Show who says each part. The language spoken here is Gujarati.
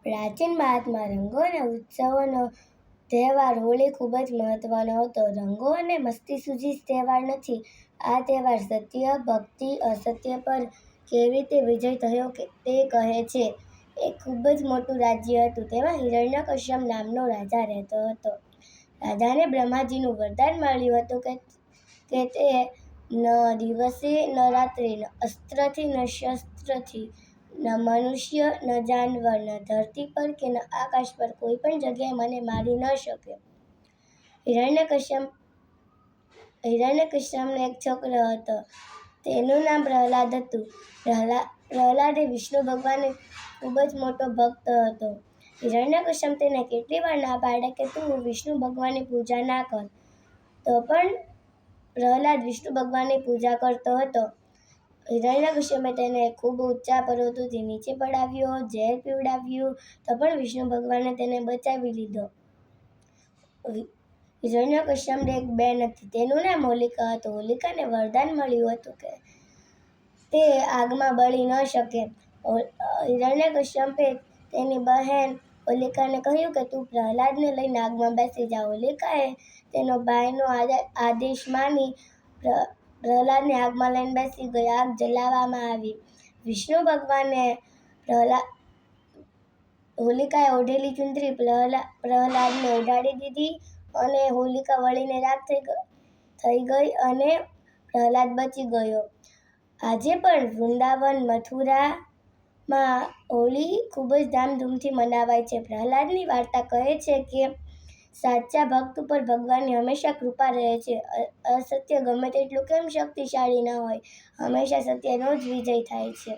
Speaker 1: પ્રાચીન ભારતમાં રંગો અને ઉત્સવોનો તહેવાર હોળી ખૂબ જ મહત્વનો હતો. રંગો અને મસ્તી સુધી તહેવાર નથી. આ તહેવાર સત્ય, ભક્તિ, અસત્ય પર કેવી રીતે વિજય થયો તે કહે છે. એક ખૂબ જ મોટું રાજ્ય હતું. તેમાં હિરણ્યકશ્યપ નામનો રાજા રહેતો હતો. રાજાને બ્રહ્માજીનું વરદાન મળ્યું હતું કે તે ન દિવસે ન રાત્રે, ન અસ્ત્રથી ન શસ્ત્રથી, ન મનુષ્ય, ન જાનવર, ન ધરતી પર કે ન આકાશ પર કોઈ પણ જગ્યાએ મને મારી ન શકે. હિરણ્યકશ્યપને એક છોકરો હતો. તેનું નામ પ્રહલાદ હતું. પ્રહલાદ એ વિષ્ણુ ભગવાનનો ખૂબ જ મોટો ભક્ત હતો. હિરણ્યકશ્યપ તેને કેટલી વાર ના પાડે કે તું વિષ્ણુ ભગવાનની પૂજા ના કર, તો પણ પ્રહલાદ વિષ્ણુ ભગવાનની પૂજા કરતો હતો. હિરણ્યકશ્યપે તેને ખૂબ ઊંચા પર્વતોથી નીચે પડાવ્યો, ઝેર પીવડાવ્યું, તો પણ વિષ્ણુ ભગવાને તેને બચાવી લીધો. હિરણ્યકશ્યપને એક બહેન હતી. તેનું નામ હોલિકા હતું. હોલિકાને વરદાન મળ્યું હતું કે તે આગમાં બળી ન શકે. હિરણ્યકશ્યપે તેની બહેન હોલિકાને કહ્યું કે તું પ્રહલાદને લઈને આગમાં બેસી જા. હોલિકાએ તેનો ભાઈનો આદેશ માની પ્રહલાદને આગમાં લઈને બેસી ગઈ. આગ જલાવવામાં આવી. વિષ્ણુ ભગવાને હોલિકાએ ઓઢેલી ચુંદડી પ્રહલાદને ઓઢાડી દીધી અને હોલિકા બળીને રાખ થઈ ગઈ અને પ્રહલાદ બચી ગયો. આજે પણ વૃંદાવન, મથુરામાં હોળી ખૂબ જ ધામધૂમથી મનાવાય છે. પ્રહલાદની વાર્તા કહે છે કે સાચા ભક્ત ઉપર ભગવાનની હંમેશા કૃપા રહે છે. અસત્ય ગમે તેટલું કેમ શક્તિશાળી ન હોય, હંમેશા સત્યનો જ વિજય થાય છે.